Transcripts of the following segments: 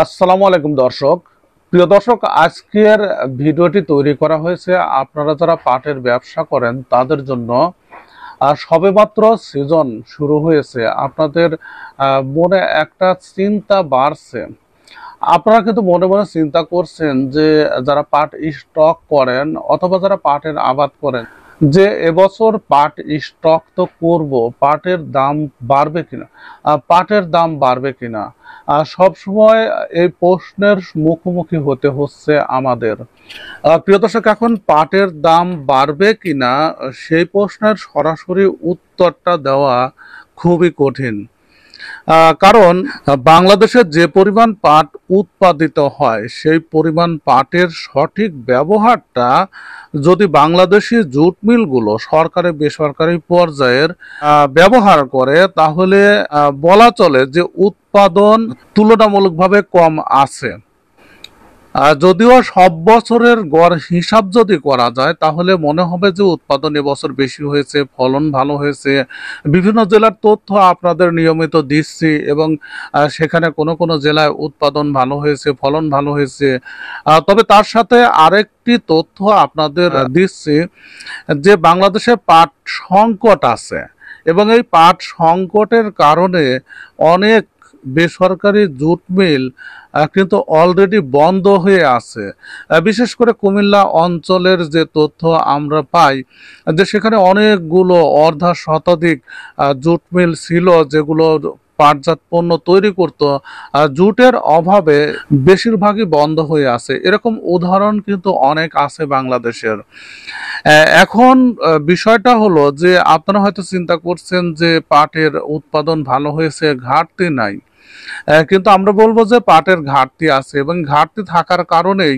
আসসালামু আলাইকুম দর্শক। প্রিয় দর্শক, আজকের ভিডিওটি তৈরি করা হয়েছে আপনারা যারা পাটের ব্যবসা করেন তাদের জন্য। সবেমাত্র সিজন শুরু হয়েছে, আপনাদের মনে একটা চিন্তা বাড়ছে। আপনারা কিন্তু মনে মনে চিন্তা করছেন যে যারা পাট স্টক করেন অথবা যারা পাটের আবাদ করেন যে এবছর পাট স্টক তো করব, পাটের দাম বাড়বে কিনা, পাটের দাম বাড়বে কিনা। সব সময় এই প্রশ্নের মুখোমুখি হতে হচ্ছে আমাদের। প্রিয় দর্শক, এখন পাটের দাম বাড়বে কিনা সেই প্রশ্নের সরাসরি উত্তরটা দেওয়া খুবই কঠিন। কারণ বাংলাদেশে যে পরিমাণ পাট উৎপাদিত হয় সেই পরিমাণ পাটের সঠিক ব্যবহারটা যদি বাংলাদেশি জুট মিলগুলো সরকারি বেসরকারি পর্যায়ের ব্যবহার করে তাহলে বলা চলে যে উৎপাদন তুলনামূলকভাবে কম আছে। যদিও সব বছরের গড় হিসাব যদি করা যায় তাহলে মনে হবে যে উৎপাদন এবছর বেশি হয়েছে, ফলন ভালো হয়েছে। বিভিন্ন জেলার তথ্য আপনাদের নিয়মিত দিচ্ছি এবং সেখানে কোনো কোনো জেলায় উৎপাদন ভালো হয়েছে, ফলন ভালো হয়েছে। তবে তার সাথে আরেকটি তথ্য আপনাদের দিচ্ছি যে বাংলাদেশে পাট সংকট আছে এবং এই পাট সংকটের কারণে অনেক বেসরকারি জুট মিল কিন্তু অলরেডি বন্ধ হয়ে আছে। বিশেষ করে কুমিল্লা অঞ্চলের যে তথ্য আমরা পাই যে সেখানে অনেকগুলো অর্ধা শতাধিক জুট মিল ছিল যেগুলো পাটজাত পণ্য তৈরি করত, জুটের অভাবে বেশিরভাগই বন্ধ হয়ে আছে। এরকম উদাহরণ কিন্তু অনেক আছে বাংলাদেশের। এখন বিষয়টা হলো যে আপনারা হয়তো চিন্তা করছেন যে পাটের উৎপাদন ভালো হয়েছে, ঘাটতি নাই। কিন্তু আমরা বলবো যে পাটের ঘাটতি আছে এবং ঘাটতি থাকার কারণেই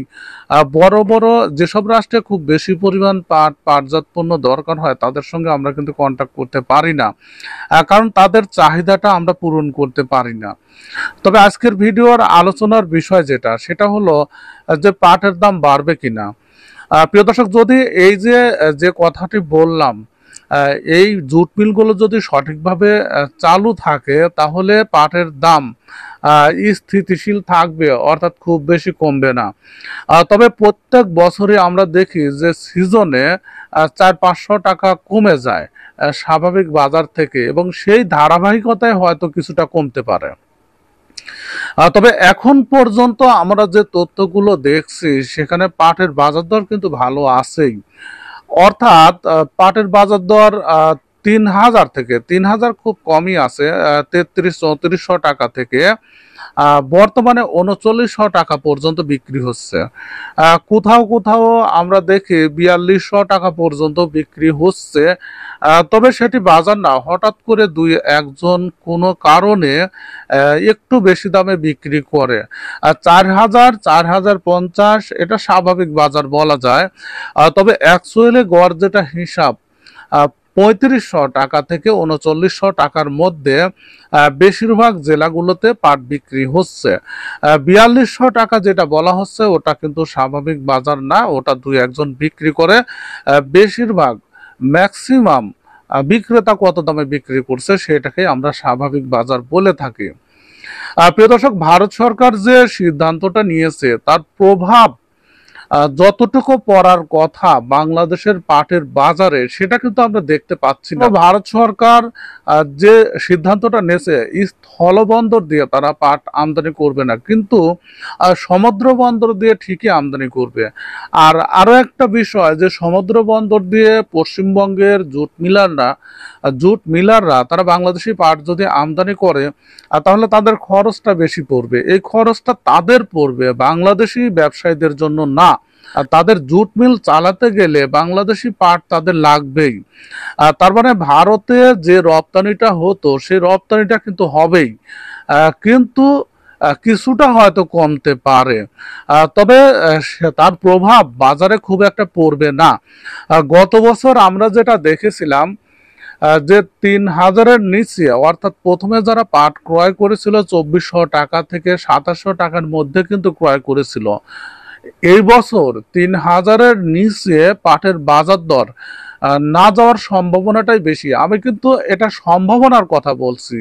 বড় বড় যেসব রাষ্ট্রে খুব বেশি পরিমাণ পাটজাত পণ্য দরকার হয় তাদের সঙ্গে আমরা কিন্তু কন্ট্যাক্ট করতে পারি না, কারণ তাদের চাহিদাটা আমরা পূরণ করতে পারি না। তবে আজকের ভিডিওর আলোচনার বিষয় যেটা সেটা হলো যে পাটের দাম বাড়বে কিনা। প্রিয় দর্শক, যদি এই যে কথাটি বললাম এই জুট মিলগুলো যদি সঠিকভাবে চালু থাকে তাহলে পাটের দাম স্থিতিশীল থাকবে, অর্থাৎ খুব বেশি কমবে না। তবে প্রত্যেক বছরই আমরা দেখি যে সিজনে 400-500 টাকা কমে যায় স্বাভাবিক বাজার থেকে, এবং সেই ধারাবাহিকতায় হয়তো কিছুটা কমতে পারে। তবে এখন পর্যন্ত আমরা যে তথ্যগুলো দেখছি সেখানে পাটের বাজার দর কিন্তু ভালো আছেই। অর্থাৎ পাটের বাজার দর 3000 থেকে 3000 খুব কমই আছে, 3300-3400 টাকা থেকে বর্তমানে 3900 টাকা পর্যন্ত বিক্রি হচ্ছে। কোথাও কোথাও আমরা দেখি 4200 টাকা পর্যন্ত বিক্রি হচ্ছে। তবে সেটি বাজার না, হঠাৎ করে দুই একজন কোনো কারণে একটু বেশি দামে বিক্রি করে। 4000, 4050 এটা স্বাভাবিক বাজার বলা যায়। তবে অ্যাকচুয়ালি গড় যেটা হিসাব 3500 টাকা থেকে 3900 টাকার মধ্যে বেশিরভাগ জেলাগুলোতে পাট বিক্রি হচ্ছে। 4200 টাকা যেটা বলা হচ্ছে ওটা কিন্তু স্বাভাবিক বাজার না, ওটা দুই একজন বিক্রি করে। বেশিরভাগ ম্যাক্সিমাম বিক্রেতা কত দামে বিক্রি করছে সেটাকে আমরা স্বাভাবিক বাজার বলে থাকি। প্রিয় দর্শক, ভারত সরকার যে সিদ্ধান্তটা নিয়েছে তার প্রভাব যতটুকু পড়ার কথা বাংলাদেশের পাটের বাজারে সেটা কিন্তু আমরা দেখতে পাচ্ছি না। ভারত সরকার যে সিদ্ধান্তটা নিয়েছে স্থলবন্দর দিয়ে তারা পাট আমদানি করবে না, কিন্তু সমুদ্র বন্দর দিয়ে ঠিকই আমদানি করবে। আর আরো একটা বিষয় যে সমুদ্র বন্দর দিয়ে পশ্চিমবঙ্গের জুট মিলাররা তারা বাংলাদেশি পাট যদি আমদানি করে তাহলে তাদের খরচটা বেশি পড়বে। এই খরচটা তাদের পড়বে, বাংলাদেশি ব্যবসায়ীদের জন্য না। তাদের জুট মিল চালাতে গেলে বাংলাদেশি পাট তাদের লাগবেই। তার মানে ভারতে যে রপ্তানিটা হতো সেই রপ্তানিটা কিন্তু হবেই, কিন্তু কিছুটা হয়তো কমতে পারে। তবে তার প্রভাব বাজারে খুব একটা পড়বে না। গত বছর আমরা যেটা দেখেছিলাম যে 3000-এর নিচে, অর্থাৎ প্রথমে যারা পাট ক্রয় করেছিল 2400 টাকা থেকে 2700 টাকার মধ্যে কিন্তু ক্রয় করেছিল। এই বছর 3000-এর নিচে পাটের বাজার দর না যাওয়ার সম্ভাবনাটাই বেশি। আমি কিন্তু এটা সম্ভাবনার কথা বলছি।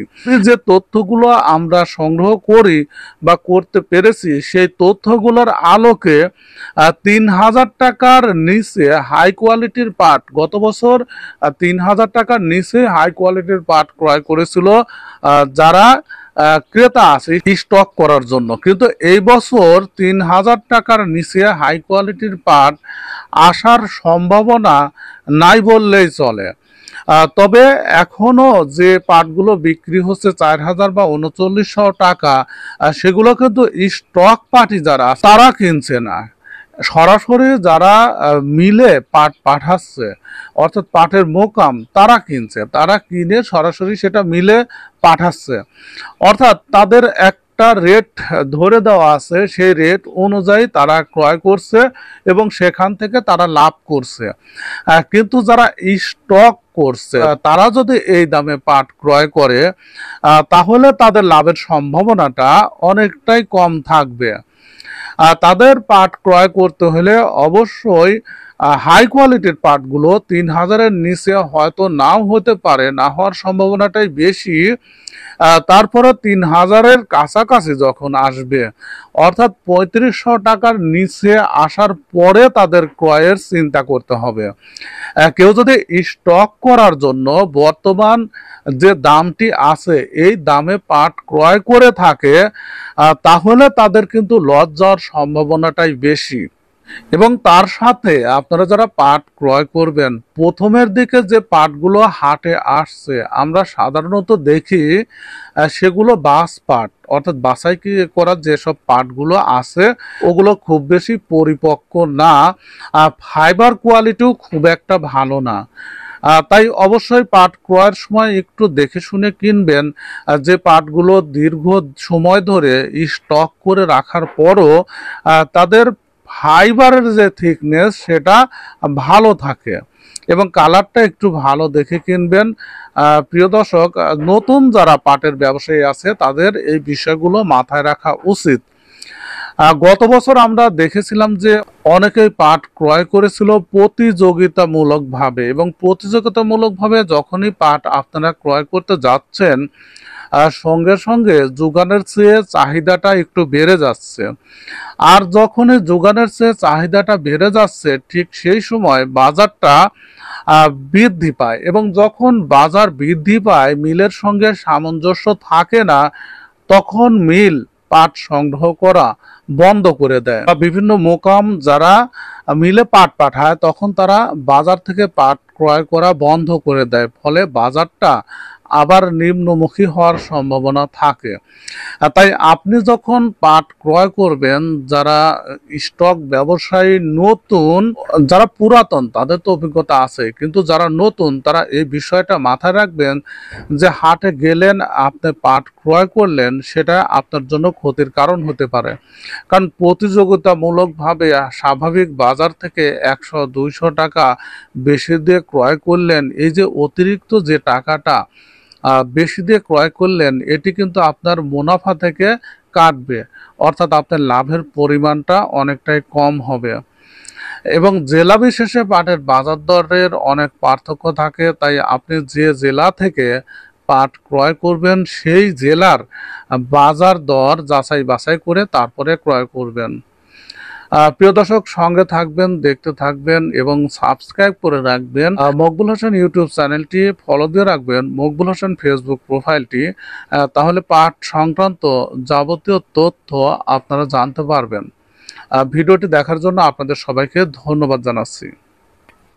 যে তথ্যগুলো আমরা সংগ্রহ করি বা করতে পেরেছি, সেই তথ্যগুলোর আলোকে ৩,০০০ টাকার নিচে হাই কোয়ালিটির পাট গত বছর ৩,০০০ টাকার নিচে হাই কোয়ালিটির পাট ক্রয় করেছিল যারা ক্রেতা আছে স্টক করার জন্য। কিন্তু এই বছর ৩,০০০ টাকার নিচে হাই কোয়ালিটির পাট আসার সম্ভাবনা নাই বললেই চলে। তবে এখনো যে পাটগুলো বিক্রি হচ্ছে ৪,০০০ বা ৩৯০০ টাকা, সেগুলো কিন্তু স্টক পাটি যারা তারা কিনছে না, সরাসরি যারা মিলে পাট পাঠাচ্ছে অর্থাৎ পাটের মোকাম তারা কিনছে, তারা কিনে সরাসরি সেটা মিলে পাঠাচ্ছে। অর্থাৎ তাদের একটা রেট ধরে দেওয়া আছে, সেই রেট অনুযায়ী তারা ক্রয় করছে এবং সেখান থেকে তারা লাভ করছে। কিন্তু যারা স্টক করছে তারা যদি এই দামে পাট ক্রয় করে তাহলে তাদের লাভের সম্ভাবনাটা অনেকটাই কম থাকবে। তাদের পাট ক্রয় করতে হলে অবশ্যই হাই কোয়ালিটির পাটগুলো ৩,০০০-এর নিচে হয়তো নাও হতে পারে, না হওয়ার সম্ভাবনাটাই বেশি। তারপরে ৩,০০০-এর কাছাকাছি যখন আসবে অর্থাৎ ৩৫০০ টাকার নিচে আসার পরে তাদের ক্রয়ের চিন্তা করতে হবে। কেউ যদি স্টক করার জন্য বর্তমান যে দামটি আছে এই দামে পাট ক্রয় করে থাকে তাহলে তাদের কিন্তু লস যাওয়ার সম্ভাবনাটাই বেশি। এবং তার সাথে আপনারা যারা পাট ক্রয় করবেন, প্রথমের দিকে যে পাটগুলো হাটে আসছে আমরা সাধারণত দেখি সেগুলো বাস পাট, অর্থাৎ বাছাই করার যেসব পাটগুলো আছে ওগুলো খুব বেশি পরিপক্ক না, ফাইবার কোয়ালিটিও খুব একটা ভালো না। তাই অবশ্যই পাট ক্রয়ের সময় একটু দেখে শুনে কিনবেন। যে পাটগুলো দীর্ঘ সময় ধরে স্টক করে রাখার পরও তাদের ফাইবারের যে থিকনেস সেটা ভালো থাকে এবং কালারটা একটু ভালো দেখে কিনবেন। প্রিয় দর্শক, নতুন যারা পাটের ব্যবসায়ী আছে তাদের এই বিষয়গুলো মাথায় রাখা উচিত। গত বছর আমরা দেখেছিলাম যে অনেকেই পাট ক্রয় করেছিল প্রতিযোগিতামূলকভাবে, এবং প্রতিযোগিতামূলকভাবে যখনই পাট আপনারা ক্রয় করতে যাচ্ছেন সঙ্গে সঙ্গে যোগানের চেয়ে চাহিদাটা একটু বেড়ে যাচ্ছে। আর যখনই যোগানের চেয়ে চাহিদাটা বেড়ে যাচ্ছে ঠিক সেই সময় বাজারটা বৃদ্ধি পায়, এবং যখন বাজার বৃদ্ধি পায় মিলের সঙ্গে সামঞ্জস্য থাকে না, তখন মিল পাট সংগ্রহ করা বন্ধ করে দেয়। বিভিন্ন মোকাম যারা মিলে পাট পাঠায় তখন তারা বাজার থেকে পাট ক্রয় করা বন্ধ করে দেয়, ফলে বাজারটা আবার নিম্নমুখী হওয়ার সম্ভাবনা থাকে। তাই আপনি যখন পাট ক্রয় করবেন, যারা স্টক ব্যবসায়ী নতুন, যারা পুরাতন তাদের তো অভিজ্ঞতা আছে, কিন্তু যারা নতুন তারা এই বিষয়টা মাথায় রাখবেন যে হাটে গেলেন আপনি পাট ক্রয় করলেন সেটা আপনার জন্য ক্ষতির কারণ হতে পারে। কারণ প্রতিযোগিতামূলকভাবে স্বাভাবিক বাজার থেকে ১০০-২০০ টাকা বেশি দিয়ে ক্রয় করলেন, এই যে অতিরিক্ত যে টাকাটা বেশি দিয়ে ক্রয় করলেন এটি কিন্তু আপনার মুনাফা থেকে কাটবে, অর্থাৎ আপনার লাভের পরিমাণটা অনেকটাই কম হবে। এবং জেলা বিশেষে পাটের বাজার দরের অনেক পার্থক্য থাকে, তাই আপনি যে জেলা থেকে পাট ক্রয় করবেন সেই জেলার বাজার দর যাচাই বাছাই করে তারপরে ক্রয় করবেন। প্রিয় দর্শক, সঙ্গে থাকবেন, দেখতে থাকবেন এবং সাবস্ক্রাইব করে রাখবেন। মকবুল হোসেন ইউটিউব চ্যানেলটি ফলো দিয়ে রাখবেন, মকবুল হোসেন ফেসবুক প্রোফাইলটি, তাহলে পাট সংক্রান্ত যাবতীয় তথ্য আপনারা জানতে পারবেন। ভিডিওটি দেখার জন্য আপনাদের সবাইকে ধন্যবাদ জানাচ্ছি।